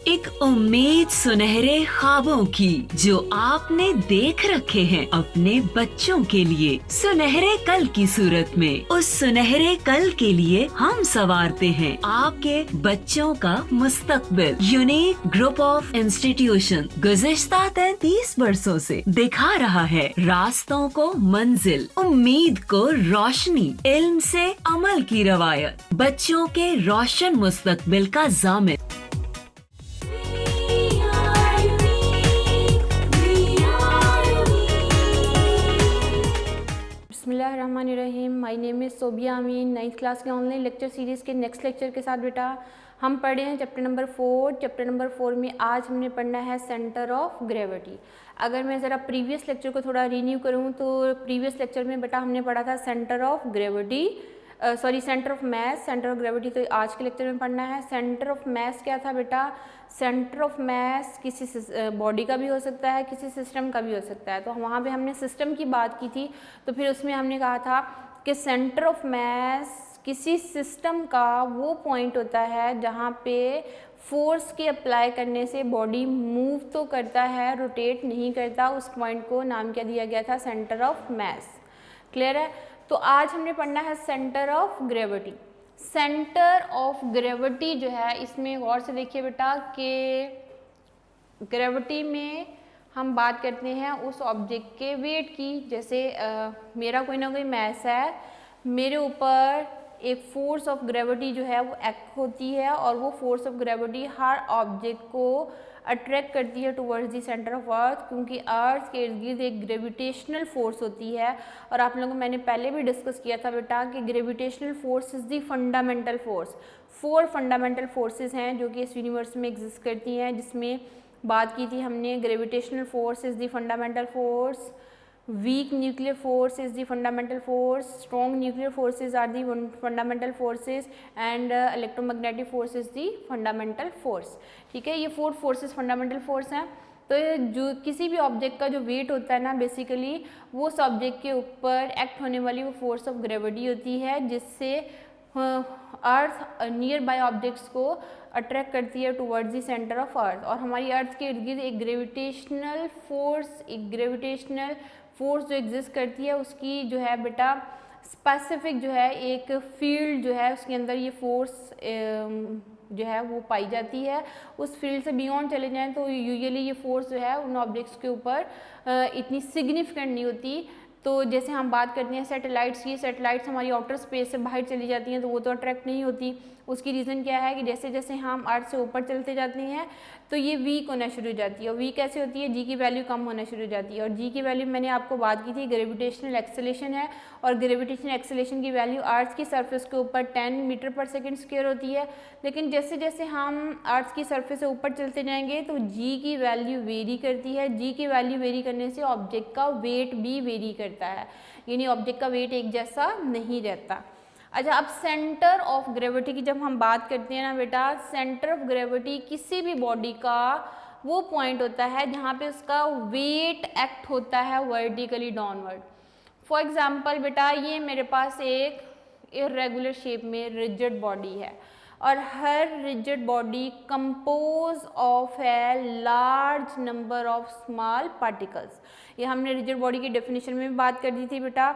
एक उम्मीद सुनहरे ख्वाबों की जो आपने देख रखे हैं अपने बच्चों के लिए, सुनहरे कल की सूरत में। उस सुनहरे कल के लिए हम संवारते हैं आपके बच्चों का मुस्तकबिल। यूनिक ग्रुप ऑफ इंस्टीट्यूशन गुज़िश्ता 33 वर्षों से दिखा रहा है रास्तों को मंजिल, उम्मीद को रोशनी, इल्म से अमल की रवायत, बच्चों के रोशन मुस्तकबिल का ज़ामिन। बिस्मिल्लाहिर्रहमानिर्रहीम। My name is Sobia Amin. 9th class के ऑनलाइन लेक्चर सीरीज़ के नेक्स्ट लेक्चर के साथ बेटा हम पढ़े हैं चैप्टर नंबर 4। चैप्टर नंबर 4 में आज हमने पढ़ना है सेंटर ऑफ ग्रेविटी। अगर मैं ज़रा प्रीवियस लेक्चर को थोड़ा रिन्यू करूँ तो प्रीवियस लेक्चर में बेटा हमने पढ़ा था centre of gravity, centre of mass, centre of gravity तो आज के लेक्चर में पढ़ना है। सेंटर ऑफ मैस क्या था बेटा? सेंटर ऑफ मैस किसी बॉडी का भी हो सकता है, किसी सिस्टम का भी हो सकता है। तो वहाँ पे हमने सिस्टम की बात की थी, तो फिर उसमें हमने कहा था कि सेंटर ऑफ मैस किसी सिस्टम का वो पॉइंट होता है जहाँ पे फोर्स के अप्लाई करने से बॉडी मूव तो करता है, रोटेट नहीं करता। उस पॉइंट को नाम क्या दिया गया था? Centre of mass. क्लियर है? तो आज हमने पढ़ना है centre of gravity. Centre of gravity जो है, इसमें गौर से देखिए बेटा कि ग्रेविटी में हम बात करते हैं उस ऑब्जेक्ट के वेट की। जैसे मेरा कोई ना कोई मैस है, मेरे ऊपर एक फोर्स ऑफ ग्रेविटी जो है वो एक्ट होती है और वो force of gravity her object को अट्रैक्ट करती है towards the centre of earth, क्योंकि अर्थ के इर्द गिर्द एक ग्रेविटेशनल फोर्स होती है। और आप लोगों को मैंने पहले भी डिस्कस किया था बेटा कि gravitational force is the fundamental force. 4 fundamental forces हैं जो कि इस यूनिवर्स में एग्जिस्ट करती हैं, जिसमें बात की थी हमने gravitational force is the fundamental force, weak nuclear force is the fundamental force, strong nuclear forces are the fundamental forces and electromagnetic force is the fundamental force। ठीक है, ये 4 forces fundamental force हैं। तो जो किसी भी ऑब्जेक्ट का जो वेट होता है ना, बेसिकली वो उस ऑब्जेक्ट के ऊपर एक्ट होने वाली वो फोर्स ऑफ ग्रेविटी होती है, जिससे अर्थ नियर बाय ऑब्जेक्ट्स को अट्रैक्ट करती है towards the centre of earth. और हमारी अर्थ के इर्द गिर्द एक ग्रेविटेशनल फोर्स जो एग्जिस्ट करती है, उसकी जो है बेटा स्पेसिफिक जो है एक फील्ड जो है उसके अंदर ये फोर्स जो है वो पाई जाती है। उस फील्ड से बियॉन्ड चले जाएं तो यूजुअली ये फोर्स जो है उन ऑब्जेक्ट्स के ऊपर इतनी सिग्निफिकेंट नहीं होती। तो जैसे हम बात करते हैं सैटेलाइट्स की, सैटेलाइट्स हमारी आउटर स्पेस से बाहर चली जाती हैं तो वो तो अट्रैक्ट नहीं होती। उसकी रीज़न क्या है कि जैसे जैसे हम अर्थ से ऊपर चलते जाते हैं तो ये वीक होना शुरू हो जाती है। और वीक कैसे होती है? जी की वैल्यू कम होना शुरू हो जाती है। और जी की वैल्यू मैंने आपको बात की थी ग्रेविटेशनल एक्सेलेरेशन है, और ग्रेविटेशनल एक्सेलेरेशन की वैल्यू अर्थ की सरफेस के ऊपर 10 मीटर पर सेकेंड स्क्वायर होती है। लेकिन जैसे जैसे हम अर्थ की सरफेस से ऊपर चलते जाएंगे तो जी की वैल्यू वेरी करती है। जी की वैल्यू वेरी करने से ऑब्जेक्ट का वेट भी वेरी करता है, यानी ऑब्जेक्ट का वेट एक जैसा नहीं रहता। अच्छा, अब सेंटर ऑफ ग्रेविटी की जब हम बात करते हैं ना बेटा, सेंटर ऑफ ग्रेविटी किसी भी बॉडी का वो पॉइंट होता है जहाँ पे उसका वेट एक्ट होता है वर्टिकली डाउनवर्ड। फॉर एग्जांपल बेटा, ये मेरे पास एक इर्रेगुलर शेप में रिजिड बॉडी है और हर रिजिड बॉडी कंपोज ऑफ है large number of small particles. ये हमने रिजिड बॉडी की डेफिनेशन में भी बात कर दी थी बेटा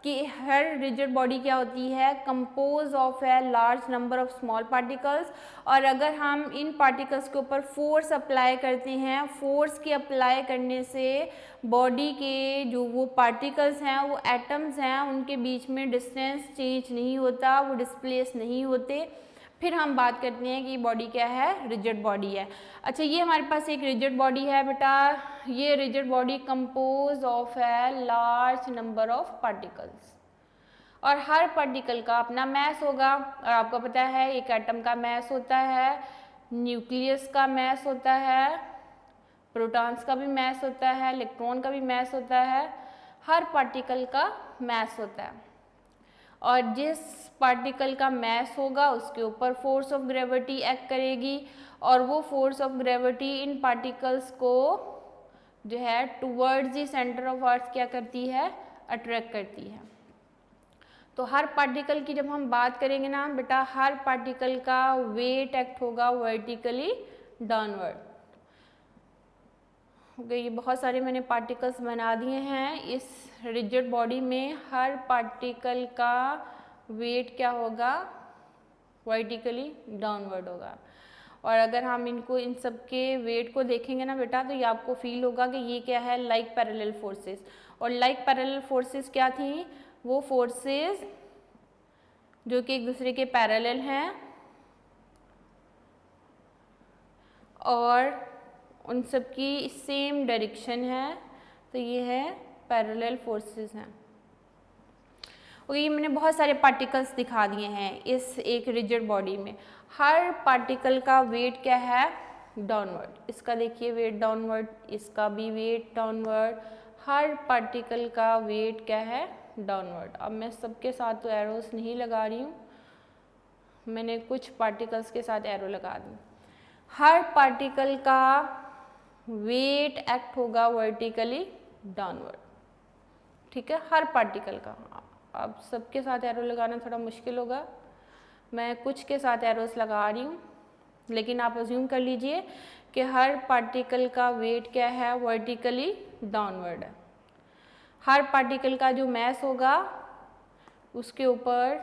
कि हर रिजिड बॉडी क्या होती है? कंपोज ऑफ है large number of small particles. और अगर हम इन पार्टिकल्स के ऊपर फोर्स अप्लाई करते हैं, फोर्स के अप्लाई करने से बॉडी के जो वो पार्टिकल्स हैं, वो एटम्स हैं, उनके बीच में डिस्टेंस चेंज नहीं होता, वो डिस्प्लेस नहीं होते। फिर हम बात करते हैं कि बॉडी क्या है? रिजिड बॉडी है। अच्छा, ये हमारे पास एक रिजिड बॉडी है बेटा। ये रिजिड बॉडी कंपोज ऑफ है लार्ज नंबर ऑफ पार्टिकल्स, और हर पार्टिकल का अपना मैस होगा। और आपको पता है एक एटम का मैस होता है, न्यूक्लियस का मैस होता है, प्रोटॉन्स का भी मैस होता है, इलेक्ट्रॉन का भी मैस होता है, हर पार्टिकल का मैस होता है। और जिस पार्टिकल का मैस होगा उसके ऊपर फोर्स ऑफ ग्रेविटी एक्ट करेगी, और वो force of gravity in particles को जो है towards the centre of earth क्या करती है? अट्रैक्ट करती है। तो हर पार्टिकल की जब हम बात करेंगे ना बेटा, हर पार्टिकल का वेट एक्ट होगा वर्टिकली डाउनवर्ड। ओके, ये बहुत सारे मैंने पार्टिकल्स बना दिए हैं। इस रिजिड बॉडी में हर पार्टिकल का वेट क्या होगा, वर्टिकली डाउनवर्ड होगा। और अगर हम इनको इन सब के वेट को देखेंगे ना बेटा, तो ये आपको फील होगा कि ये क्या है, लाइक पैरेलल फोर्सेस। और लाइक पैरेलल फोर्सेस क्या थी, वो फोर्सेस जो कि एक दूसरे के पैरेलल हैं और उन सब की सेम डायरेक्शन है, तो ये है पैरेलल फोर्सेस हैं। ओके, ये मैंने बहुत सारे पार्टिकल्स दिखा दिए हैं इस एक रिजिड बॉडी में। हर पार्टिकल का वेट क्या है, डाउनवर्ड। इसका देखिए वेट डाउनवर्ड, इसका भी वेट डाउनवर्ड, हर पार्टिकल का वेट क्या है, डाउनवर्ड। अब मैं सबके साथ तो एरोस नहीं लगा रही हूँ, मैंने कुछ पार्टिकल्स के साथ एरो लगा दी। हर पार्टिकल का वेट एक्ट होगा वर्टिकली डाउनवर्ड, ठीक है, हर पार्टिकल का। अब सबके साथ एरो लगाना थोड़ा मुश्किल होगा, मैं कुछ के साथ एरोस लगा रही हूँ, लेकिन आप अज्यूम कर लीजिए कि हर पार्टिकल का वेट क्या है, वर्टिकली डाउनवर्ड है। हर पार्टिकल का जो मैस होगा उसके ऊपर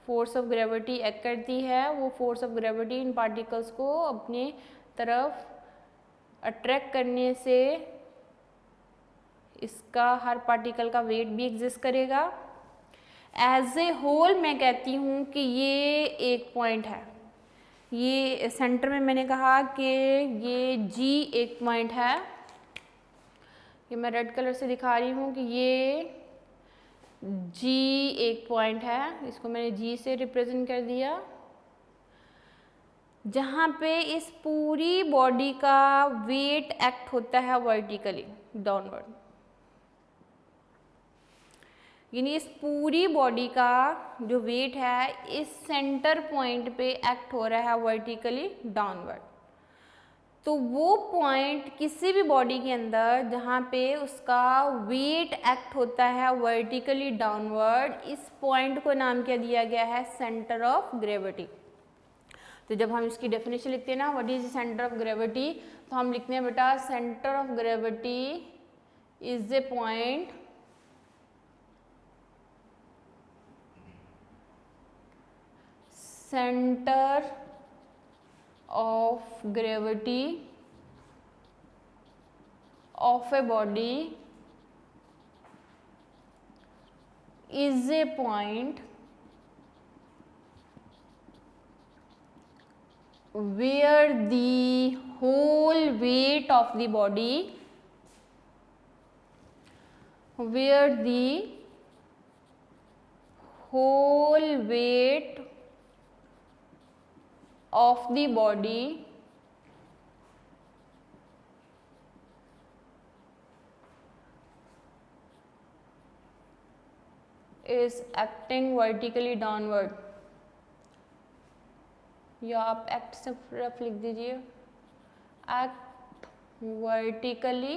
फोर्स ऑफ ग्रेविटी एक्ट करती है। वो force of gravity in particles को अपने तरफ अट्रैक्ट करने से इसका हर पार्टिकल का वेट भी एग्जिस्ट करेगा। एज ए होल मैं कहती हूँ कि ये एक पॉइंट है, ये सेंटर में मैंने कहा कि ये G एक पॉइंट है, ये मैं रेड कलर से दिखा रही हूँ कि ये G एक पॉइंट है, इसको मैंने G से रिप्रेजेंट कर दिया, जहाँ पे इस पूरी बॉडी का वेट एक्ट होता है वर्टिकली डाउनवर्ड। यानी इस पूरी बॉडी का जो वेट है इस सेंटर पॉइंट पे एक्ट हो रहा है वर्टिकली डाउनवर्ड। तो वो पॉइंट किसी भी बॉडी के अंदर जहाँ पे उसका वेट एक्ट होता है वर्टिकली डाउनवर्ड, इस पॉइंट को नाम क्या दिया गया है, सेंटर ऑफ ग्रेविटी। तो जब हम इसकी डेफिनेशन लिखते हैं ना, what is centre of gravity, तो हम लिखते हैं बेटा centre of gravity is a point centre of gravity of a body is a point where the whole weight of the body, where the whole weight of the body is acting vertically downward, या आप act से rough लिख दीजिए, act vertically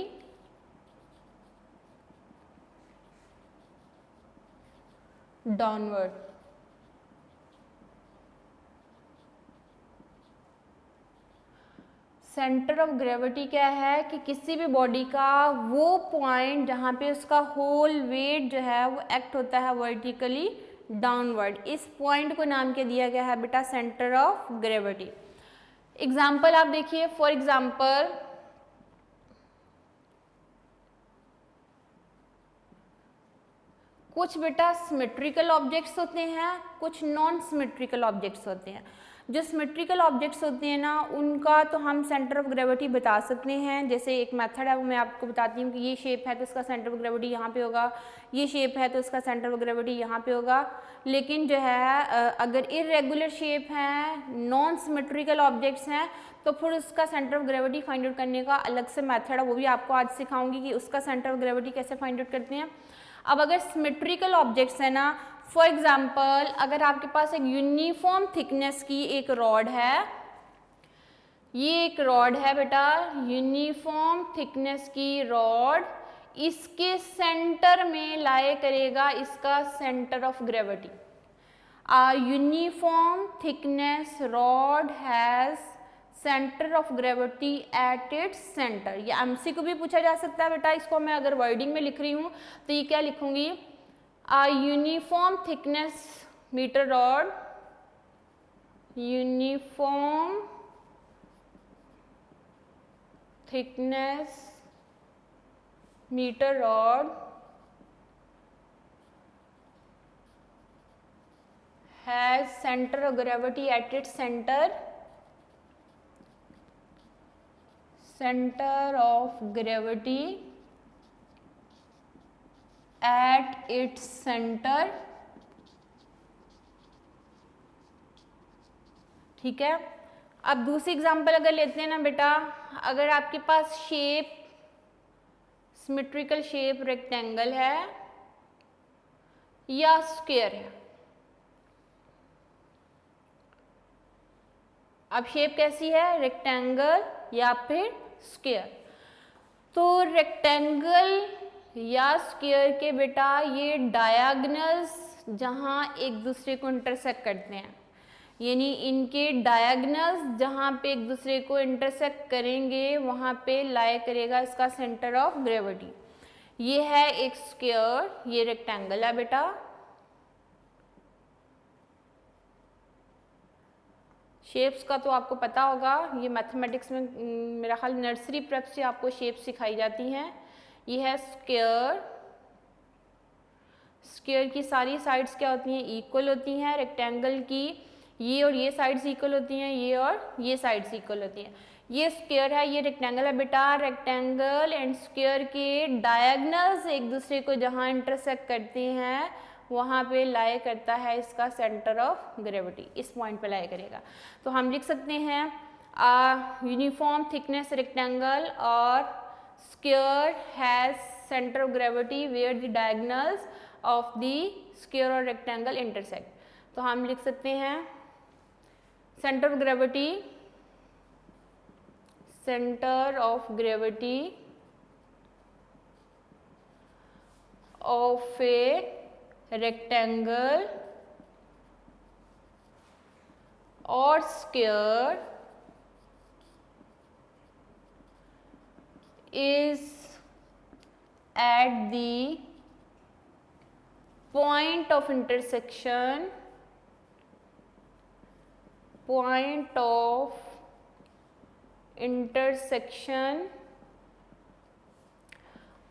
downward. Centre of gravity क्या है कि किसी भी बॉडी का वो पॉइंट जहाँ पे उसका होल वेट जो है वो एक्ट होता है वर्टिकली डाउनवर्ड। इस पॉइंट को नाम क्या दिया गया है बेटा, सेंटर ऑफ ग्रेविटी। एग्जाम्पल आप देखिए, फॉर एग्जाम्पल कुछ बेटा सिमेट्रिकल ऑब्जेक्ट्स होते हैं, कुछ नॉन सिमेट्रिकल ऑब्जेक्ट्स होते हैं। जो सिमेट्रिकल ऑब्जेक्ट्स होते हैं ना, उनका तो हम सेंटर ऑफ ग्रेविटी बता सकते हैं। जैसे एक मेथड है वो मैं आपको बताती हूँ कि ये शेप है तो इसका सेंटर ऑफ ग्रेविटी यहाँ पे होगा, ये शेप है तो इसका सेंटर ऑफ ग्रेविटी यहाँ पे होगा। लेकिन जो है अगर इरेगुलर शेप है, नॉन सिमेट्रिकल ऑब्जेक्ट्स हैं, तो फिर उसका centre of gravity find out करने का अलग से मेथड है, वो भी आपको आज सिखाऊंगी कि उसका सेंटर ऑफ ग्रेविटी कैसे फाइंड आउट करते हैं। अब अगर सिमेट्रिकल ऑब्जेक्ट्स है ना, फॉर एग्जाम्पल अगर आपके पास एक यूनिफॉर्म थिकनेस की एक रॉड है, ये एक रॉड है बेटा, यूनिफॉर्म थिकनेस की रॉड, इसके सेंटर में लाए करेगा इसका centre of gravity. A uniform thickness rod has centre of gravity at its centre. ये एमसीक्यू भी पूछा जा सकता है बेटा। इसको मैं अगर वर्डिंग में लिख रही हूँ तो ये क्या लिखूंगी, a uniform thickness metre rod, uniform thickness metre rod has center of gravity at its center of gravity at its center। ठीक है। अब दूसरी एग्जांपल अगर लेते हैं ना बेटा, अगर आपके पास शेप सिमेट्रिकल शेप रेक्टेंगल है या स्क्वायर है। अब शेप कैसी है, रेक्टेंगल या फिर स्क्वायर। तो रेक्टेंगल या स्क्वायर के बेटा ये डायगोनल्स जहाँ एक दूसरे को इंटरसेक्ट करते हैं, यानी इनके डायगोनल्स जहाँ पे एक दूसरे को इंटरसेक्ट करेंगे वहाँ पे लाई करेगा इसका सेंटर ऑफ ग्रेविटी। ये है एक स्क्वायर, ये रेक्टेंगल है बेटा। शेप्स का तो आपको पता होगा, ये मैथमेटिक्स में मेरा ख्याल नर्सरी प्रेप से आपको शेप्स सिखाई जाती हैं। ये है स्क्वायर। स्क्वायर की सारी साइड्स क्या होती हैं, इक्वल होती हैं। रेक्टेंगल की ये और ये साइड्स इक्वल होती हैं, ये और ये साइड्स इक्वल होती हैं। ये स्क्वायर है, ये रेक्टेंगल है बेटा। रेक्टेंगल एंड स्क्वायर के डायगोनल्स एक दूसरे को जहाँ इंटरसेक्ट करते हैं वहाँ पे लाई करता है इसका सेंटर ऑफ ग्रेविटी, इस पॉइंट पे लाई करेगा। तो हम लिख सकते हैं यूनिफॉर्म थिकनेस रेक्टेंगल और square has centre of gravity where the diagonals of the square और रेक्टेंगल इंटरसेक्ट। तो हम लिख सकते हैं centre of gravity, centre of gravity of a rectangle or square is at the point of intersection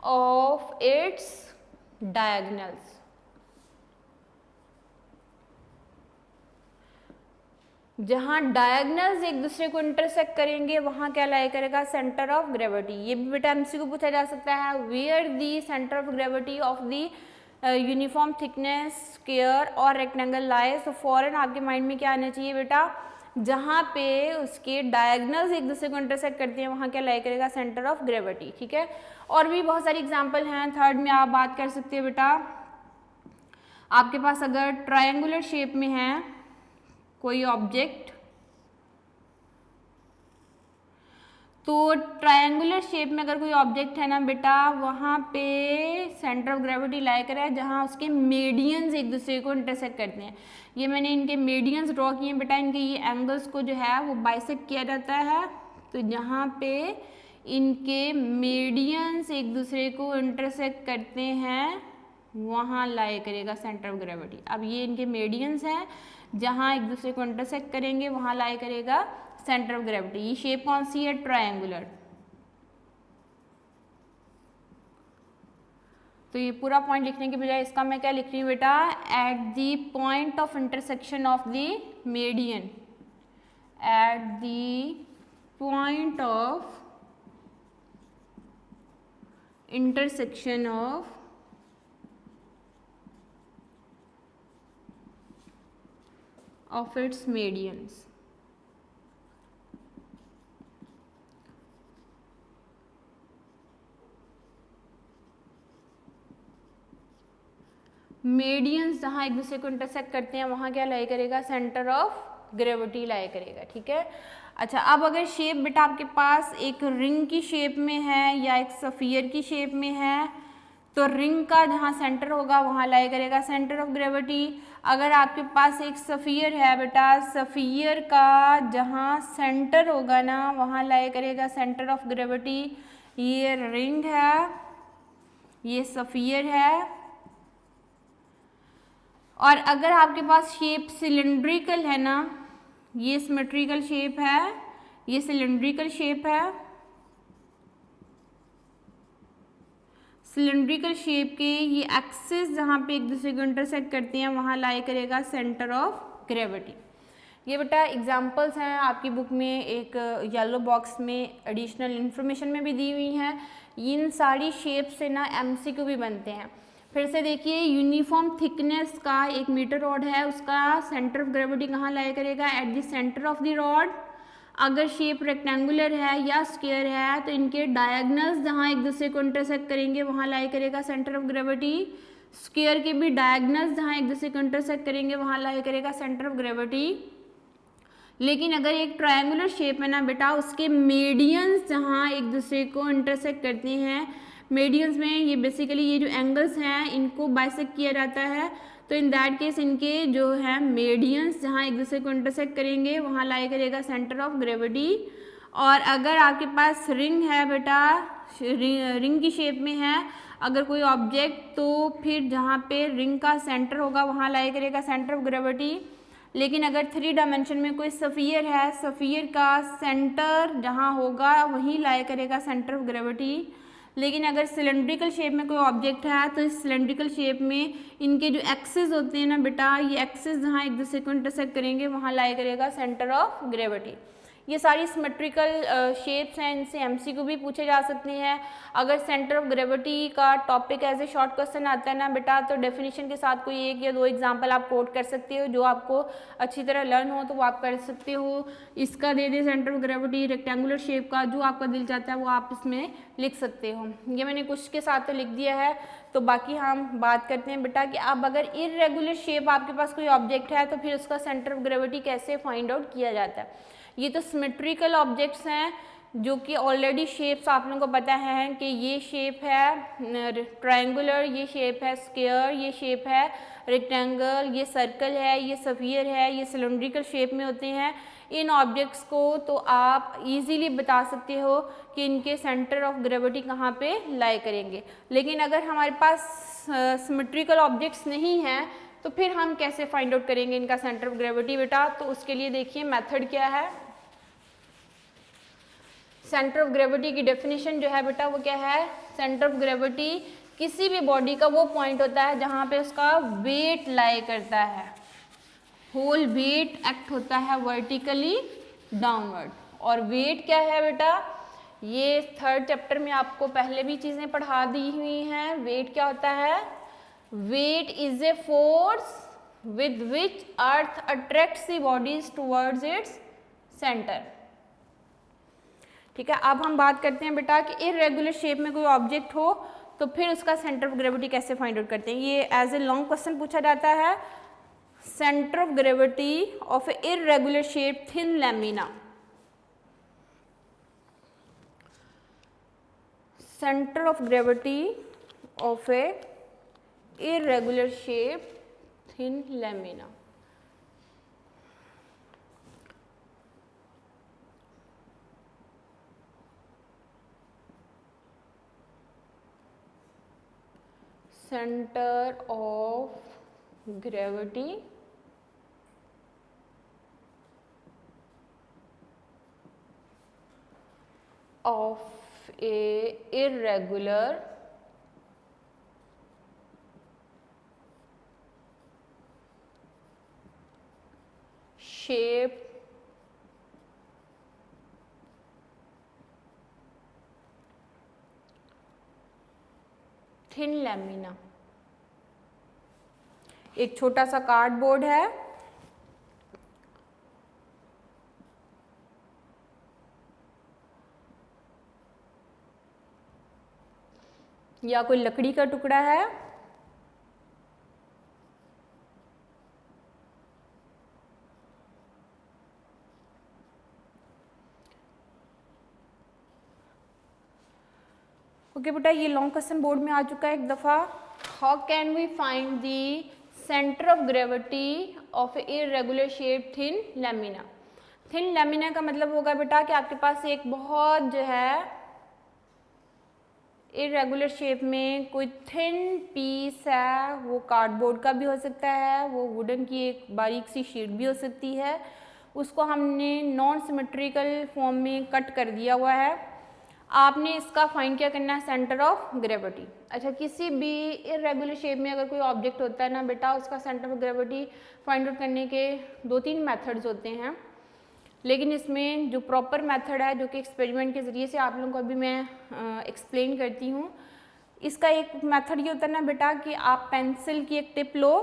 of its diagonals। जहाँ diagonals एक दूसरे को इंटरसेक्ट करेंगे वहाँ क्या लाई करेगा, सेंटर ऑफ ग्रेविटी। ये भी बेटा एमसीक्यू पूछा जा सकता है, where the centre of gravity of the uniform thickness square और रेक्टेंगल लाइज। तो फॉरन आपके माइंड में क्या आना चाहिए बेटा, जहाँ पे उसके डायगोनल्स एक दूसरे को इंटरसेक्ट करते हैं वहाँ क्या लाई करेगा, सेंटर ऑफ ग्रेविटी। ठीक है। और भी बहुत सारी एग्जाम्पल हैं। थर्ड में आप बात कर सकते हैं बेटा, आपके पास अगर ट्रायंगुलर शेप में है कोई ऑब्जेक्ट, तो ट्रायंगुलर शेप में अगर कोई ऑब्जेक्ट है ना बेटा, वहाँ पे सेंटर ऑफ ग्रेविटी लाई करा है जहाँ उसके मीडियंस एक दूसरे को इंटरसेक्ट करते हैं। ये मैंने इनके मीडियंस ड्रॉ किए हैं बेटा। इनके ये एंगल्स को जो है वो बाइसेक्ट किया जाता है। तो जहाँ पे इनके मीडियंस एक दूसरे को इंटरसेक्ट करते हैं वहाँ लाई करेगा सेंटर ऑफ ग्रेविटी। अब ये इनके मीडियंस हैं, जहाँ एक दूसरे को इंटरसेक्ट करेंगे वहाँ लाई करेगा सेंटर ऑफ ग्रेविटी। ये शेप कौन सी है, ट्रायंगुलर। तो ये पूरा पॉइंट लिखने के बजाय इसका मैं क्या लिख रही हूँ बेटा, at the point of intersection of the median, at the point of intersection of its medians। Medians जहाँ एक दूसरे को इंटरसेक्ट करते हैं वहाँ क्या लाई करेगा, सेंटर ऑफ ग्रेविटी लाई करेगा। ठीक है। अच्छा, अब अगर शेप बेटा आपके पास एक रिंग की शेप में है या एक स्फीयर की शेप में है, तो रिंग का जहाँ सेंटर होगा वहाँ लाई करेगा सेंटर ऑफ ग्रेविटी। अगर आपके पास एक सफ़ियर है बेटा, सफ़ियर का जहाँ सेंटर होगा ना वहाँ लाया करेगा सेंटर ऑफ ग्रेविटी। ये रिंग है, ये सफ़ियर है, और अगर आपके पास शेप सिलेंड्रिकल है ना, ये सिमेट्रिकल शेप है, ये सिलेंड्रिकल शेप है, सिलेंड्रिकल शेप के ये एक्सिस जहाँ पे एक दूसरे को इंटरसेक्ट करते हैं वहाँ लाई करेगा सेंटर ऑफ ग्रेविटी। ये बेटा एग्जांपल्स हैं आपकी बुक में, एक येलो बॉक्स में एडिशनल इन्फॉर्मेशन में भी दी हुई हैं। इन सारी शेप से ना एमसीक्यू भी बनते हैं। फिर से देखिए, यूनिफॉर्म थिकनेस का एक मीटर रॉड है, उसका सेंटर ऑफ ग्रेविटी कहाँ लाई करेगा? At the centre of the rod. अगर शेप रेक्टेंगुलर है या स्क्वायर है तो इनके डायगनल्स जहाँ एक दूसरे को इंटरसेक्ट करेंगे वहाँ लाई करेगा सेंटर ऑफ ग्रेविटी। स्क्वायर के भी डायगनल्स जहाँ एक दूसरे को इंटरसेक्ट करेंगे वहाँ लाई करेगा सेंटर ऑफ ग्रेविटी। लेकिन अगर एक ट्रायंगुलर शेप है ना बेटा, उसके मीडियंस जहाँ एक दूसरे को इंटरसेक्ट करते हैं, मीडियंस में ये बेसिकली ये जो एंगल्स हैं इनको बाइसेक्ट किया जाता है, तो इन दैट केस इनके जो है मीडियंस जहाँ एक दूसरे को इंटरसेक्ट करेंगे वहाँ लाई करेगा सेंटर ऑफ ग्रेविटी। और अगर आपके पास रिंग है बेटा, रिंग की शेप में है अगर कोई ऑब्जेक्ट, तो फिर जहाँ पे रिंग का सेंटर होगा वहाँ लाई करेगा सेंटर ऑफ ग्रेविटी। लेकिन अगर 3 डायमेंशन में कोई सफ़ियर है, सफ़ियर का सेंटर जहाँ होगा वहीं लाई करेगा सेंटर ऑफ ग्रेविटी। लेकिन अगर सिलेंड्रिकल शेप में कोई ऑब्जेक्ट है तो इस सिलेंड्रिकल शेप में इनके जो एक्सिस होते हैं ना बेटा, ये एक्सिस जहाँ एक दूसरे को इंटरसेक्ट करेंगे वहाँ लाई करेगा सेंटर ऑफ ग्रेविटी। ये सारी सिमेट्रिकल शेप्स हैं, इनसे एमसीक्यू भी पूछे जा सकते हैं। अगर सेंटर ऑफ ग्रेविटी का topic as a short question आता है ना बेटा, तो डेफिनेशन के साथ कोई 1 या 2 एग्जांपल आप कोट कर सकते हो, जो आपको अच्छी तरह लर्न हो तो वो आप कर सकते हो। इसका the the centre of gravity rectangular shape का, जो आपका दिल चाहता है वो आप इसमें लिख सकते हो। ये मैंने कुछ के साथ तो लिख दिया है, तो बाकी हम बात करते हैं बेटा कि अब अगर इर्रेगुलर शेप आपके पास कोई ऑब्जेक्ट है तो फिर उसका सेंटर ऑफ ग्रेविटी कैसे फाइंड आउट किया जाता है। ये तो सिमेट्रिकल ऑब्जेक्ट्स हैं जो कि ऑलरेडी शेप्स आप लोगों को पता है कि ये शेप है ट्रायंगुलर, ये शेप है स्क्वायर, ये शेप है रेक्टेंगल, ये सर्कल है, ये स्फीयर है, ये सिलेंड्रिकल शेप में होते हैं। इन ऑब्जेक्ट्स को तो आप इजीली बता सकते हो कि इनके सेंटर ऑफ ग्रेविटी कहाँ पे लाई करेंगे। लेकिन अगर हमारे पास सिमेट्रिकल ऑब्जेक्ट्स नहीं हैं तो फिर हम कैसे फाइंड आउट करेंगे इनका सेंटर ऑफ ग्रेविटी बेटा? तो उसके लिए देखिए मेथड क्या है। सेंटर ऑफ ग्रेविटी की डेफिनेशन जो है बेटा वो क्या है? सेंटर ऑफ ग्रेविटी किसी भी बॉडी का वो पॉइंट होता है जहाँ पे उसका वेट लाई करता है, होल वेट एक्ट होता है वर्टिकली डाउनवर्ड। और वेट क्या है बेटा? ये 3rd चैप्टर में आपको पहले भी चीज़ें पढ़ा दी हुई हैं। वेट क्या होता है? Weight is a force with which earth attracts the bodies towards its center। ठीक है, अब हम बात करते हैं बेटा कि इरेगुलर शेप में कोई ऑब्जेक्ट हो तो फिर उसका सेंटर ऑफ ग्रेविटी कैसे फाइंड आउट करते हैं। ये एज ए लॉन्ग क्वेश्चन पूछा जाता है। Centre of gravity of A irregular shape thin lamina. Centre of gravity of A irregular shape thin lamina। Center of gravity of a irregular shape thin lamina. एक छोटा सा cardboard है, या कोई लकड़ी का टुकड़ा है, ओके बेटा। ये लॉन्ग क्वेश्चन बोर्ड में आ चुका है एक दफ़ा। How can we find the centre of gravity of irregular shape thin lamina. Thin lamina का मतलब होगा बेटा कि आपके पास एक बहुत जो है इर्रेगुलर शेप में कोई थिन पीस है, वो कार्डबोर्ड का भी हो सकता है, वो वुडन की एक बारीक सी शीट भी हो सकती है, उसको हमने नॉन सिमेट्रिकल फॉर्म में कट कर दिया हुआ है। आपने इसका फाइंड क्या करना है, सेंटर ऑफ ग्रेविटी। अच्छा, किसी भी इर्रेगुलर शेप में अगर कोई ऑब्जेक्ट होता है ना बेटा, उसका centre of gravity find out करने के 2-3 मेथड्स होते हैं, लेकिन इसमें जो प्रॉपर मेथड है जो कि एक्सपेरिमेंट के ज़रिए से आप लोगों को अभी मैं एक्सप्लेन करती हूँ, इसका एक मेथड ये होता है ना बेटा कि आप पेंसिल की एक टिप लो,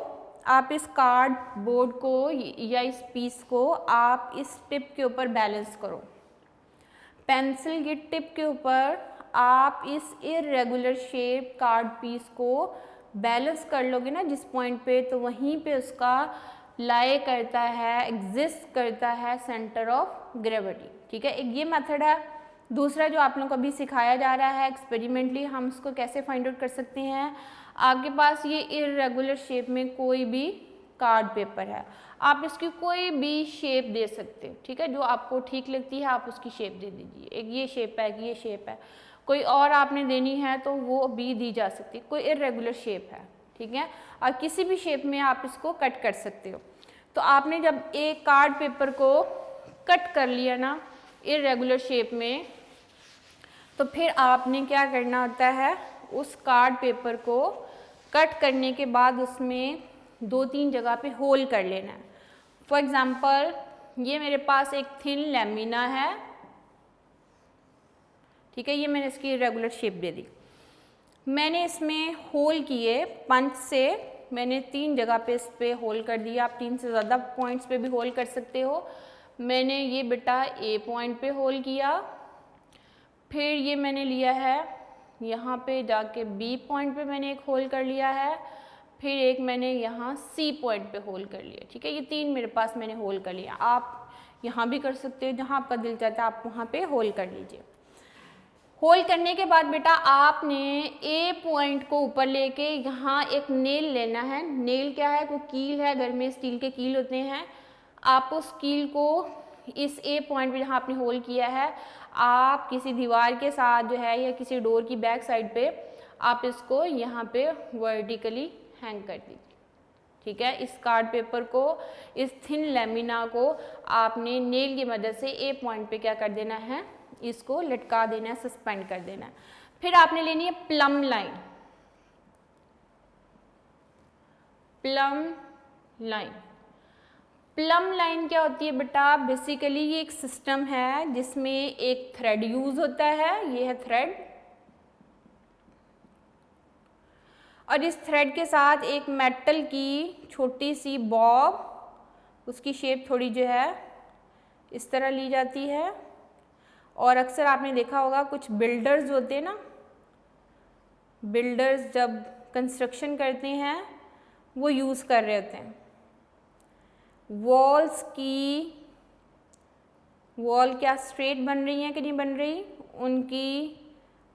आप इस कार्ड बोर्ड को या इस पीस को आप इस टिप के ऊपर बैलेंस करो। पेंसिल की टिप के ऊपर आप इस इर्रेगुलर शेप कार्ड पीस को बैलेंस कर लोगे ना जिस पॉइंट पे, तो वहीं पे उसका लाई करता है, एग्जिस्ट करता है सेंटर ऑफ ग्रेविटी। ठीक है, एक ये मेथड है। दूसरा जो आप लोगों को अभी सिखाया जा रहा है एक्सपेरिमेंटली, हम इसको कैसे फाइंड आउट कर सकते हैं। आपके पास ये इर्रेगुलर शेप में कोई भी कार्ड पेपर है, आप इसकी कोई भी शेप दे सकते हो। ठीक है, जो आपको ठीक लगती है आप उसकी शेप दे दीजिए। एक ये शेप है, ये शेप है, कोई और आपने देनी है तो वो भी दी जा सकती है। कोई इर्रेगुलर शेप है, ठीक है, और किसी भी शेप में आप इसको कट कर सकते हो। तो आपने जब एक कार्ड पेपर को कट कर लिया ना इर्रेगुलर शेप में, तो फिर आपने क्या करना होता है, उस कार्ड पेपर को कट करने के बाद उसमें 2-3 जगह पे होल कर लेना है। फॉर एग्ज़ाम्पल, ये मेरे पास एक थिन लैमिना है, ठीक है, ये मैंने इसकी रेगुलर शेप दे दी। मैंने इसमें होल किए पंच से, मैंने 3 जगह पे इस पर होल कर दिया। आप 3 से ज़्यादा पॉइंट्स पे भी होल कर सकते हो। मैंने ये बेटा ए पॉइंट पे होल किया, फिर ये मैंने लिया है यहाँ पे जाके बी पॉइंट पे मैंने एक होल कर लिया है, फिर एक मैंने यहाँ सी पॉइंट पे होल कर लिया। ठीक है, ये 3 मेरे पास मैंने होल कर लिया। आप यहाँ भी कर सकते हो, जहाँ आपका दिल चाहता है आप वहाँ पे होल कर लीजिए। होल करने के बाद बेटा आपने ए पॉइंट को ऊपर लेके यहाँ एक नेल लेना है। नेल क्या है, कोई कील है, घर में स्टील के कील होते हैं। आप उस कील को इस ए पॉइंट पे जहाँ आपने होल किया है, आप किसी दीवार के साथ जो है या किसी डोर की बैक साइड पे आप इसको यहाँ पे वर्टिकली हैंग कर दीजिए। ठीक है, इस कार्ड पेपर को, इस थिन लैमिना को आपने नेल की मदद से ए पॉइंट पे क्या कर देना है, इसको लटका देना है, सस्पेंड कर देना है। फिर आपने लेनी है plum line. Plum line, plum line क्या होती है बेटा, बेसिकली ये एक सिस्टम है जिसमें एक थ्रेड यूज होता है, ये है थ्रेड, और इस थ्रेड के साथ एक मेटल की छोटी सी बॉब, उसकी शेप थोड़ी जो है इस तरह ली जाती है। और अक्सर आपने देखा होगा कुछ बिल्डर्स होते हैं ना, बिल्डर्स जब कंस्ट्रक्शन करते हैं वो यूज़ कर रहे होते हैं वॉल्स की, वॉल क्या स्ट्रेट बन रही हैं कि नहीं बन रही,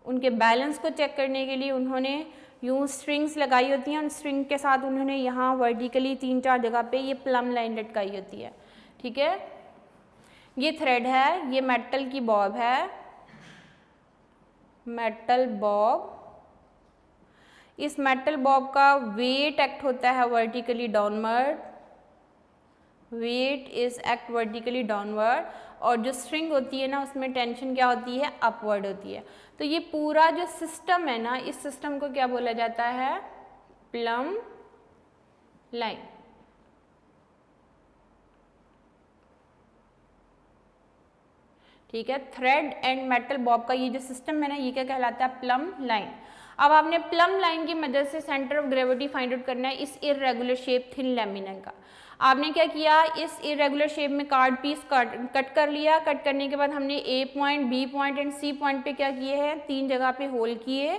उनके बैलेंस को चेक करने के लिए उन्होंने यूँ स्ट्रिंग्स लगाई होती हैं। उन स्ट्रिंग के साथ उन्होंने यहाँ वर्टिकली 3-4 जगह पे ये प्लम लाइन लटकाई होती है। ठीक है, ये थ्रेड है, ये मेटल की बॉब है, मेटल बॉब। इस मेटल बॉब का वेट एक्ट होता है vertically downward, weight is act vertically downward, और जो स्ट्रिंग होती है ना उसमें टेंशन क्या होती है, अपवर्ड होती है। तो ये पूरा जो सिस्टम है ना, इस सिस्टम को क्या बोला जाता है, प्लम लाइन। ठीक है, थ्रेड एंड मेटल बॉब का ये जो सिस्टम है ना, ये क्या कहलाता है, प्लम लाइन। अब आपने प्लम लाइन की मदद से centre of gravity find out करना है इस इर्रेगुलर शेप थिन लैमिना का। आपने क्या किया, इस इर्रेगुलर शेप में कार्ड पीस कट कर लिया। कट करने के बाद हमने A point, B point and C point पे क्या किए हैं, 3 जगह पे होल किए।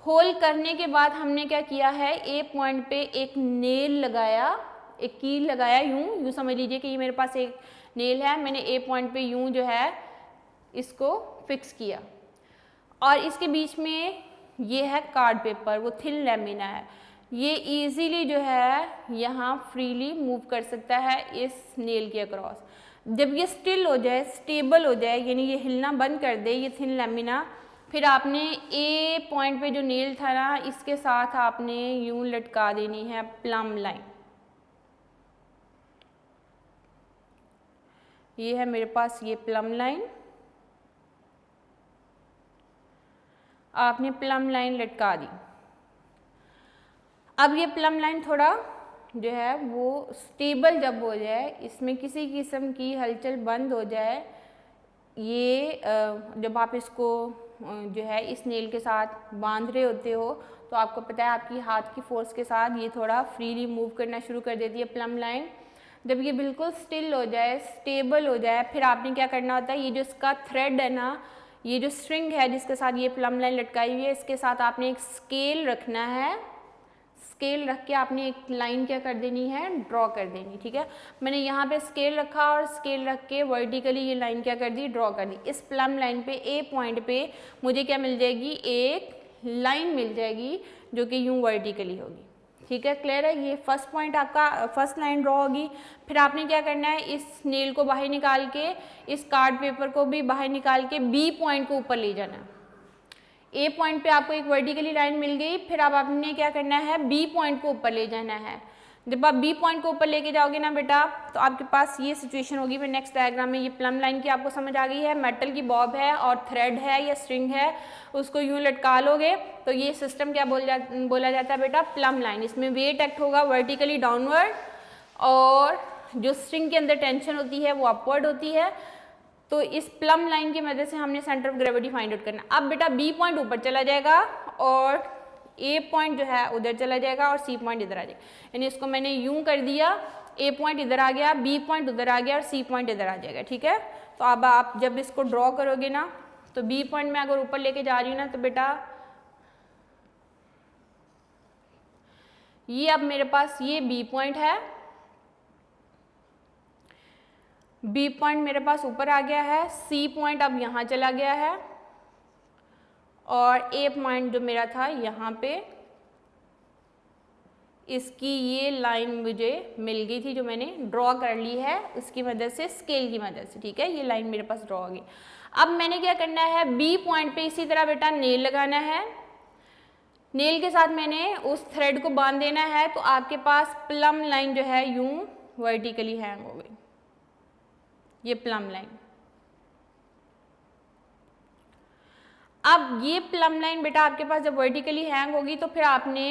होल करने के बाद हमने क्या किया है, ए पॉइंट पे एक नेल लगाया, एक कील लगाया, यूँ समझ लीजिए कि ये मेरे पास एक नेल है, मैंने ए पॉइंट पे यूँ जो है इसको फिक्स किया, और इसके बीच में ये है कार्ड पेपर, वो थिन लैमिना है। ये इजीली जो है यहाँ फ्रीली मूव कर सकता है इस नेल के अक्रॉस। जब ये स्टिल हो जाए, स्टेबल हो जाए, यानी ये हिलना बंद कर दे, ये थिन लैमिना, फिर आपने ए पॉइंट पे जो नेल था ना, इसके साथ आपने यूं लटका देनी है प्लम लाइन। ये है मेरे पास ये प्लम लाइन, आपने प्लम लाइन लटका दी। अब ये प्लम लाइन थोड़ा जो है वो स्टेबल जब हो जाए, इसमें किसी किस्म की हलचल बंद हो जाए, ये जब आप इसको जो है इस नेल के साथ बांध रहे होते हो तो आपको पता है आपकी हाथ की फोर्स के साथ ये थोड़ा फ्रीली मूव करना शुरू कर देती है प्लम लाइन। जब ये बिल्कुल स्टिल हो जाए, स्टेबल हो जाए, फिर आपने क्या करना होता है, ये जो इसका थ्रेड है ना, ये जो स्ट्रिंग है जिसके साथ ये प्लम लाइन लटकाई हुई है, इसके साथ आपने एक स्केल रखना है। स्केल रख के आपने एक लाइन क्या कर देनी है, ड्रॉ कर देनी। ठीक है, मैंने यहाँ पे स्केल रखा और स्केल रख के वर्टिकली ये लाइन क्या कर दी, ड्रॉ कर दी। इस प्लम लाइन पे ए पॉइंट पे मुझे क्या मिल जाएगी, एक लाइन मिल जाएगी जो कि यूं वर्टिकली होगी। ठीक है, क्लियर है। ये फर्स्ट पॉइंट आपका, फर्स्ट लाइन ड्रॉ होगी। फिर आपने क्या करना है, इस नेल को बाहर निकाल के, इस कार्ड पेपर को भी बाहर निकाल के बी पॉइंट को ऊपर ले जाना है। ए पॉइंट पे आपको एक वर्टिकली लाइन मिल गई, फिर अब आपने क्या करना है, बी पॉइंट को ऊपर ले जाना है। जब आप बी पॉइंट को ऊपर लेके जाओगे ना बेटा, तो आपके पास ये सिचुएशन होगी। फिर नेक्स्ट डायग्राम में ये प्लम लाइन की आपको समझ आ गई है, मेटल की बॉब है और थ्रेड है या स्ट्रिंग है, उसको यूं लटका लोगे तो ये सिस्टम क्या बोला जाता है बेटा, प्लम लाइन। इसमें वेट एक्ट होगा वर्टिकली डाउनवर्ड और जो स्ट्रिंग के अंदर टेंशन होती है वो अपवर्ड होती है। तो इस प्लम लाइन की मदद से हमने centre of gravity find out करना। अब बेटा बी पॉइंट ऊपर चला जाएगा और ए पॉइंट जो है उधर चला जाएगा और सी पॉइंट इधर आ जाएगा। यानी इसको मैंने यूं कर दिया, ए पॉइंट इधर आ गया, बी पॉइंट उधर आ गया और सी पॉइंट इधर आ जाएगा। ठीक है, तो अब आप जब इसको ड्रॉ करोगे ना, तो बी पॉइंट में अगर ऊपर लेके जा रही हूँ ना, तो बेटा ये अब मेरे पास ये बी पॉइंट है, बी पॉइंट मेरे पास ऊपर आ गया है, सी पॉइंट अब यहाँ चला गया है और ए पॉइंट जो मेरा था यहाँ पे, इसकी ये लाइन मुझे मिल गई थी जो मैंने ड्रॉ कर ली है उसकी मदद से, स्केल की मदद से। ठीक है, ये लाइन मेरे पास ड्रॉ हो गई। अब मैंने क्या करना है, बी पॉइंट पे इसी तरह बेटा नेल लगाना है। नेल के साथ मैंने उस थ्रेड को बांध देना है, तो आपके पास प्लम लाइन जो है यूं वर्टिकली हैंग हो गई, ये प्लम लाइन। अब ये प्लम लाइन बेटा आपके पास जब वर्टिकली हैंग होगी तो फिर आपने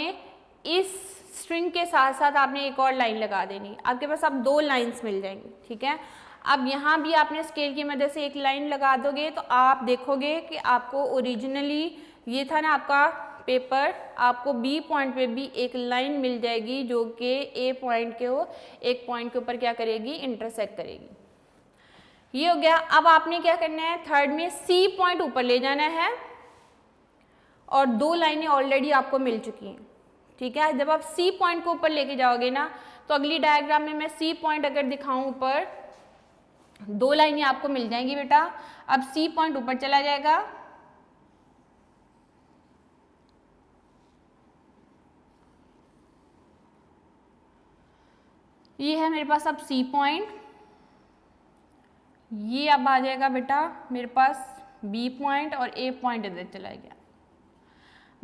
इस स्ट्रिंग के साथ साथ आपने एक और लाइन लगा देनी। आपके पास अब दो लाइंस मिल जाएंगी। ठीक है, अब यहाँ भी आपने स्केल की मदद से एक लाइन लगा दोगे तो आप देखोगे कि आपको ओरिजिनली ये था ना आपका पेपर, आपको बी पॉइंट पे भी एक लाइन मिल जाएगी जो कि ए पॉइंट के हो एक पॉइंट के ऊपर क्या करेगी, इंटरसेक्ट करेगी। ये हो गया। अब आपने क्या करना है, थर्ड में सी पॉइंट ऊपर ले जाना है और दो लाइनें ऑलरेडी आपको मिल चुकी हैं। ठीक है, जब आप सी पॉइंट को ऊपर लेके जाओगे ना, तो अगली डायग्राम में मैं सी पॉइंट अगर दिखाऊं ऊपर, दो लाइनें आपको मिल जाएंगी बेटा। अब सी पॉइंट ऊपर चला जाएगा, ये है मेरे पास अब सी पॉइंट, ये अब आ जाएगा बेटा मेरे पास बी पॉइंट और ए पॉइंट इधर चला गया।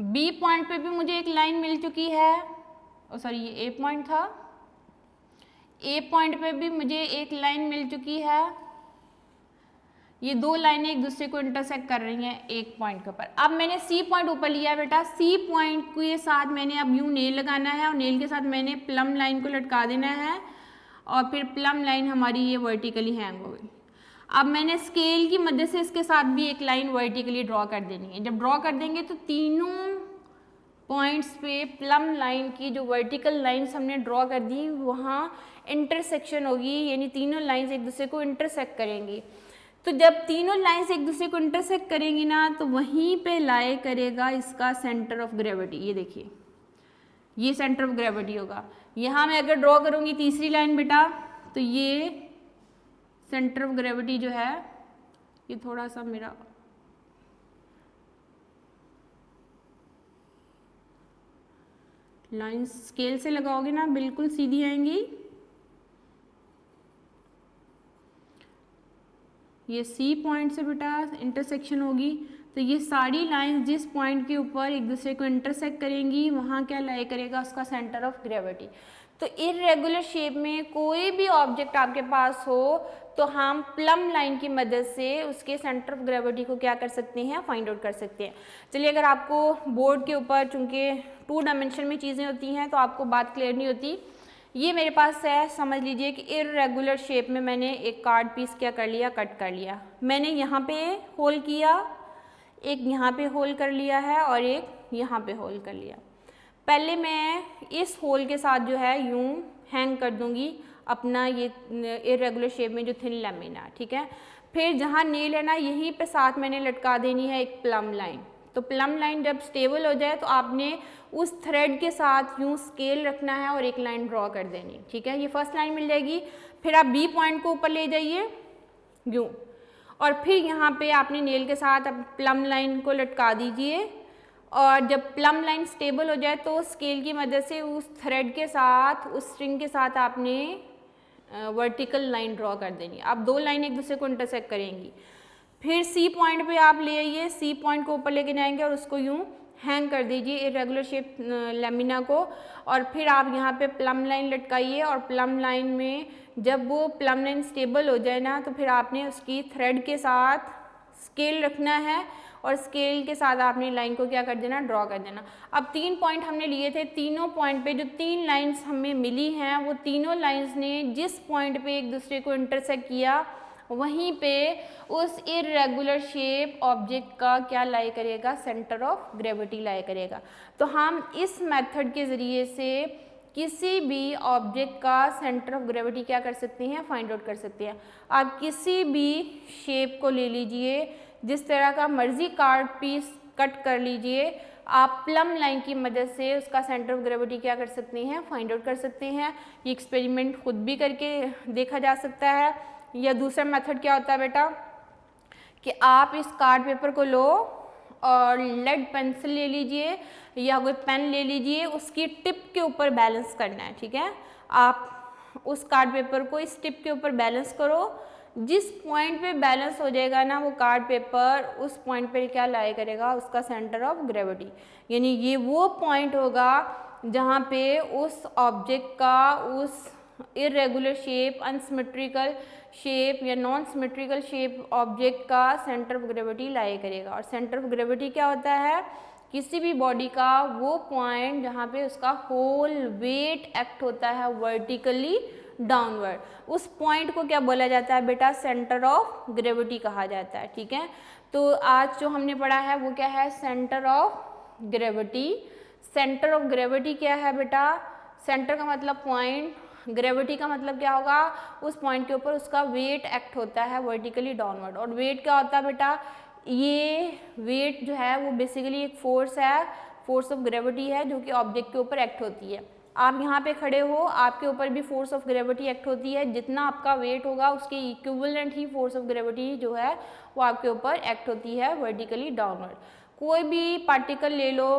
बी पॉइंट पे भी मुझे एक लाइन मिल चुकी है, सॉरी ये ए पॉइंट था, ए पॉइंट पे भी मुझे एक लाइन मिल चुकी है। ये दो लाइनें एक दूसरे को इंटरसेक्ट कर रही हैं एक पॉइंट के ऊपर। अब मैंने सी पॉइंट ऊपर लिया है बेटा, सी पॉइंट के साथ मैंने अब यूं नेल लगाना है और नेल के साथ मैंने प्लम लाइन को लटका देना है और फिर प्लम लाइन हमारी ये वर्टिकली हैंग हो गई। अब मैंने स्केल की मदद से इसके साथ भी एक लाइन वर्टिकली ड्रॉ कर देनी है। जब ड्रॉ कर देंगे तो तीनों पॉइंट्स पे प्लम लाइन की जो वर्टिकल लाइंस हमने ड्रॉ कर दी वहाँ इंटरसेक्शन होगी, यानी तीनों लाइंस एक दूसरे को इंटरसेक्ट करेंगी। तो जब तीनों लाइंस एक दूसरे को इंटरसेक्ट करेंगी ना, तो वहीं पे लाई करेगा इसका सेंटर ऑफ ग्रेविटी। ये देखिए, ये सेंटर ऑफ ग्रेविटी होगा। यहाँ मैं अगर ड्रॉ करूँगी तीसरी लाइन बेटा, तो ये सेंटर ऑफ ग्रेविटी जो है, ये थोड़ा सा मेरा लाइन स्केल से लगाओगे ना बिल्कुल सीधी आएंगी। ये सी पॉइंट से बेटा इंटरसेक्शन होगी, तो ये सारी लाइंस जिस पॉइंट के ऊपर एक दूसरे को इंटरसेक्ट करेंगी वहाँ क्या लाई करेगा, उसका सेंटर ऑफ ग्रेविटी। तो इर्रेगुलर शेप में कोई भी ऑब्जेक्ट आपके पास हो तो हम प्लम लाइन की मदद से उसके सेंटर ऑफ ग्रेविटी को क्या कर सकते हैं, फाइंड आउट कर सकते हैं। चलिए, अगर आपको बोर्ड के ऊपर चूंकि 2 डायमेंशन में चीज़ें होती हैं तो आपको बात क्लियर नहीं होती। ये मेरे पास है, समझ लीजिए कि इर्रेगुलर शेप में मैंने एक कार्ड पीस क्या कर लिया, कट कर लिया। मैंने यहाँ पे होल किया, एक यहाँ पे होल कर लिया है और एक यहाँ पे होल कर लिया। पहले मैं इस होल के साथ जो है यूं हैंग कर दूंगी अपना ये इर्रेगुलर शेप में जो थिन लैमिना, ठीक है। फिर जहाँ नेल है ना, यहीं पे साथ मैंने लटका देनी है एक प्लम लाइन। तो प्लम लाइन जब स्टेबल हो जाए तो आपने उस थ्रेड के साथ यूं स्केल रखना है और एक लाइन ड्रॉ कर देनी, ठीक है। ये फर्स्ट लाइन मिल जाएगी। फिर आप बी पॉइंट को ऊपर ले जाइए यूं, और फिर यहाँ पे आपने नेल के साथ अब प्लम लाइन को लटका दीजिए, और जब प्लम लाइन स्टेबल हो जाए तो स्केल की मदद से उस थ्रेड के साथ, उस स्ट्रिंग के साथ आपने वर्टिकल लाइन ड्रॉ कर देनी। अब 2 लाइन एक दूसरे को इंटरसेक्ट करेंगी। फिर सी पॉइंट पे आप ले आइए, सी पॉइंट को ऊपर लेके जाएंगे और उसको यूं हैंग कर दीजिए इर्रेगुलर शेप लैमिना को, और फिर आप यहाँ पे प्लम लाइन लटकाइए, और प्लम लाइन में जब वो प्लम लाइन स्टेबल हो जाए ना तो फिर आपने उसकी थ्रेड के साथ स्केल रखना है और स्केल के साथ आपने लाइन को क्या कर देना, ड्रॉ कर देना। अब 3 पॉइंट हमने लिए थे, तीनों पॉइंट पे जो 3 लाइंस हमें मिली हैं वो तीनों लाइंस ने जिस पॉइंट पे एक दूसरे को इंटरसेक्ट किया वहीं पे उस इर्रेगुलर शेप ऑब्जेक्ट का क्या लाई करेगा, सेंटर ऑफ ग्रेविटी लाई करेगा। तो हम इस मेथड के ज़रिए से किसी भी ऑब्जेक्ट का सेंटर ऑफ ग्रेविटी क्या कर सकते हैं, फाइंड आउट कर सकते हैं। आप किसी भी शेप को ले लीजिए, जिस तरह का मर्जी कार्ड पीस कट कर लीजिए, आप प्लम लाइन की मदद से उसका सेंटर ऑफ ग्रेविटी क्या कर सकते हैं, फाइंड आउट कर सकते हैं। ये एक्सपेरिमेंट खुद भी करके देखा जा सकता है। या दूसरा मेथड क्या होता है बेटा कि आप इस कार्ड पेपर को लो और लेड पेंसिल ले लीजिए या कोई पेन ले लीजिए, उसकी टिप के ऊपर बैलेंस करना है, ठीक है। आप उस कार्ड पेपर को इस टिप के ऊपर बैलेंस करो, जिस पॉइंट पे बैलेंस हो जाएगा ना वो कार्ड पेपर, उस पॉइंट पे क्या लाई करेगा, उसका सेंटर ऑफ ग्रेविटी। यानी ये वो पॉइंट होगा जहाँ पे उस ऑब्जेक्ट का उस इर्रेगुलर शेप, अनसिमेट्रिकल शेप या नॉन सिमेट्रिकल शेप ऑब्जेक्ट का सेंटर ऑफ ग्रेविटी लाई करेगा। और सेंटर ऑफ ग्रेविटी क्या होता है, किसी भी बॉडी का वो पॉइंट जहाँ पे उसका होल वेट एक्ट होता है वर्टिकली डाउनवर्ड, उस पॉइंट को क्या बोला जाता है बेटा, सेंटर ऑफ ग्रेविटी कहा जाता है, ठीक है। तो आज जो हमने पढ़ा है वो क्या है, centre of gravity. Centre of gravity क्या है बेटा, सेंटर का मतलब पॉइंट, ग्रेविटी का मतलब क्या होगा, उस पॉइंट के ऊपर उसका वेट एक्ट होता है वर्टिकली डाउनवर्ड। और वेट क्या होता है बेटा, ये वेट जो है वो बेसिकली एक फोर्स है, फोर्स ऑफ ग्रेविटी है जो कि ऑब्जेक्ट के ऊपर एक्ट होती है। आप यहाँ पे खड़े हो, आपके ऊपर भी फोर्स ऑफ ग्रेविटी एक्ट होती है, जितना आपका वेट होगा उसके equivalent he force of gravity जो है वो आपके ऊपर एक्ट होती है वर्टिकली डाउनवर्ड। कोई भी पार्टिकल ले लो,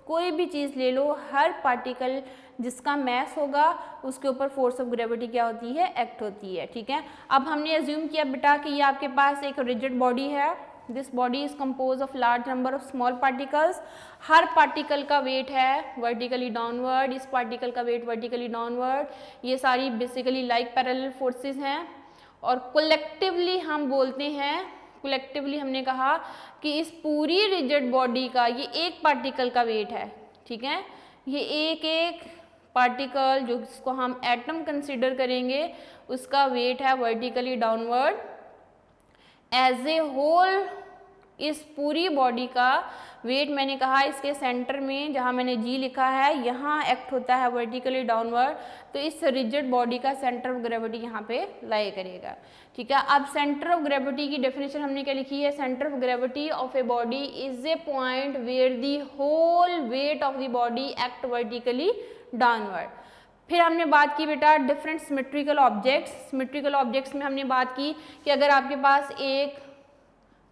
कोई भी चीज़ ले लो, हर पार्टिकल जिसका मैस होगा उसके ऊपर फोर्स ऑफ ग्रेविटी क्या होती है, एक्ट होती है, ठीक है। अब हमने एज्यूम किया बेटा कि ये आपके पास एक रिजिड बॉडी है, this body is compose of large number of small particles. Her particle का वेट है वर्टिकली डाउनवर्ड, इस पार्टिकल का वेट वर्टिकली डाउनवर्ड। ये सारी बेसिकली लाइक पैरेलल फोर्सेस हैं, और कलेक्टिवली हम बोलते हैं, कलेक्टिवली हमने कहा कि इस पूरी रिजिड बॉडी का ये एक पार्टिकल का वेट है, ठीक है। ये एक एक पार्टिकल जो जिसको हम एटम कंसिडर करेंगे उसका वेट है vertically downward. As a whole इस पूरी बॉडी का वेट, मैंने कहा इसके सेंटर में जहाँ मैंने जी लिखा है यहाँ एक्ट होता है वर्टिकली डाउनवर्ड, तो इस रिजिड बॉडी का सेंटर ऑफ ग्रेविटी यहाँ पे लाई करेगा, ठीक है। अब सेंटर ऑफ ग्रेविटी की डेफिनेशन हमने क्या लिखी है, centre of gravity of a body is a point where the whole weight of the body act vertically downward. फिर हमने बात की बेटा different symmetrical objects. Symmetrical objects में हमने बात की कि अगर आपके पास एक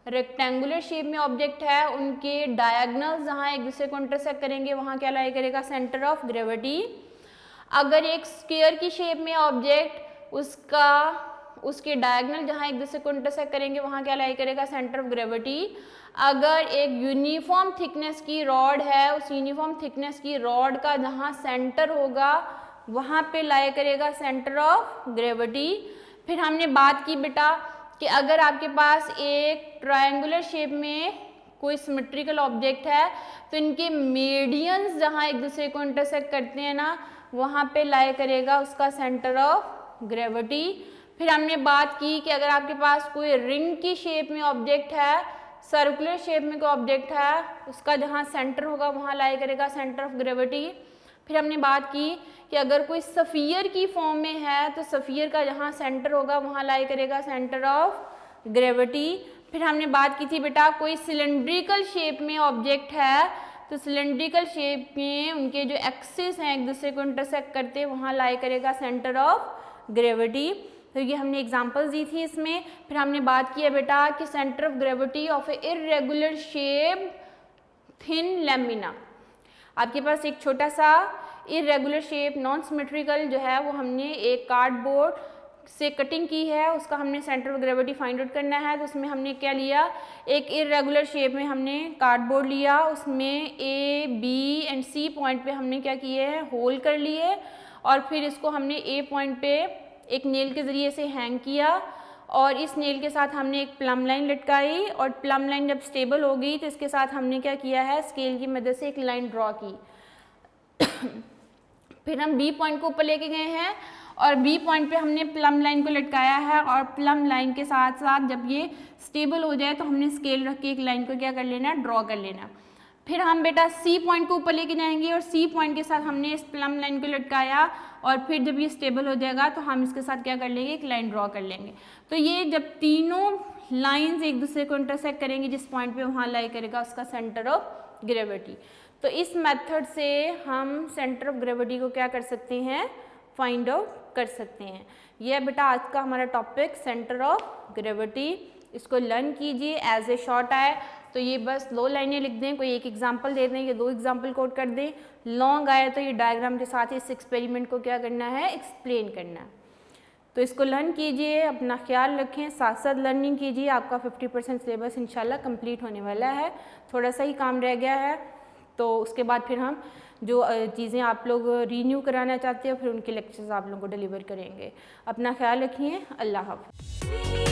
रेक्टेंगुलर शेप में ऑब्जेक्ट है, उनके डायगोनल जहाँ एक दूसरे को इंटरसेक्ट करेंगे वहाँ क्या लाई करेगा, सेंटर ऑफ ग्रेविटी। अगर एक स्क्वायर की शेप में ऑब्जेक्ट, उसके डायगोनल जहाँ एक दूसरे को इंटरसेक्ट करेंगे वहाँ क्या लाई करेगा, सेंटर ऑफ ग्रेविटी। अगर एक यूनिफॉर्म थिकनेस की रॉड है, उस यूनिफॉर्म थिकनेस की रॉड का जहाँ सेंटर होगा वहाँ पे लाई करेगा सेंटर ऑफ ग्रेविटी। फिर हमने बात की बेटा कि अगर आपके पास एक ट्रायंगुलर शेप में कोई सिमेट्रिकल ऑब्जेक्ट है तो इनके मीडियंस जहाँ एक दूसरे को इंटरसेक्ट करते हैं ना, वहाँ पे लाई करेगा उसका सेंटर ऑफ ग्रेविटी। फिर हमने बात की कि अगर आपके पास कोई रिंग की शेप में ऑब्जेक्ट है, सर्कुलर शेप में कोई ऑब्जेक्ट है, उसका जहाँ सेंटर होगा वहाँ लाई करेगा सेंटर ऑफ ग्रेविटी। फिर हमने बात की कि अगर कोई सफ़ियर की फॉर्म में है तो सफ़ियर का जहाँ सेंटर होगा वहाँ लाई करेगा सेंटर ऑफ ग्रेविटी। फिर हमने बात की थी बेटा कोई सिलेंड्रिकल शेप में ऑब्जेक्ट है तो सिलेंड्रिकल शेप में उनके जो एक्सिस हैं एक दूसरे को इंटरसेक्ट करते हैं वहाँ लाई करेगा सेंटर ऑफ ग्रेविटी। तो ये हमने एग्जांपल्स दी थी इसमें। फिर हमने बात की है बेटा कि centre of gravity of A irregular shape thin lamina, आपके पास एक छोटा सा इरेगुलर शेप नॉन सिमेट्रिकल जो है वो हमने एक कार्डबोर्ड से कटिंग की है, उसका हमने centre of gravity find out करना है। तो उसमें हमने क्या लिया, एक इरेगुलर शेप में हमने कार्डबोर्ड लिया, उसमें A B and C point पे हमने क्या किए हैं, होल कर लिए और फिर इसको हमने ए पॉइंट पे एक नेल के ज़रिए से हैंग किया और इस नेल के साथ हमने एक प्लम लाइन लटकाई और प्लम लाइन जब स्टेबल हो गई तो इसके साथ हमने क्या किया है, स्केल की मदद से एक लाइन ड्रॉ की। फिर हम बी पॉइंट को ऊपर लेके गए हैं और बी पॉइंट पे हमने प्लम लाइन को लटकाया है और प्लम लाइन के साथ साथ जब ये स्टेबल हो जाए तो हमने स्केल रख के एक लाइन को क्या कर लेना, ड्रॉ कर लेना। फिर हम बेटा सी पॉइंट को ऊपर लेके जाएंगे और सी पॉइंट के साथ हमने इस प्लम लाइन को लटकाया और फिर जब ये स्टेबल हो जाएगा तो हम इसके साथ क्या कर लेंगे, एक लाइन ड्रॉ कर लेंगे। तो ये जब तीनों लाइंस एक दूसरे को इंटरसेक्ट करेंगे जिस पॉइंट पे वहाँ लाई करेगा उसका सेंटर ऑफ ग्रेविटी। तो इस मेथड से हम सेंटर ऑफ ग्रेविटी को क्या कर सकते हैं, फाइंड आउट कर सकते हैं। यह बेटा आज का हमारा टॉपिक सेंटर ऑफ ग्रेविटी, इसको लर्न कीजिए एज ए शॉर्ट आए तो ये बस 2 लाइनें लिख दें, कोई एक एग्जाम्पल दे दें या 2 एग्जाम्पल कोड कर दें। लॉन्ग आए तो ये डायग्राम के साथ इस एक्सपेरिमेंट को क्या करना है, एक्सप्लेन करना है। तो इसको लर्न कीजिए, अपना ख्याल रखें, साथ साथ लर्निंग कीजिए। आपका 50% सिलेबस इंशाल्लाह कंप्लीट होने वाला है, थोड़ा सा ही काम रह गया है। तो उसके बाद फिर हम जो चीज़ें आप लोग रीन्यू कराना चाहते हो फिर उनके लेक्चर्स आप लोगों को डिलीवर करेंगे। अपना ख्याल रखिए, अल्लाह हाफ़िज़।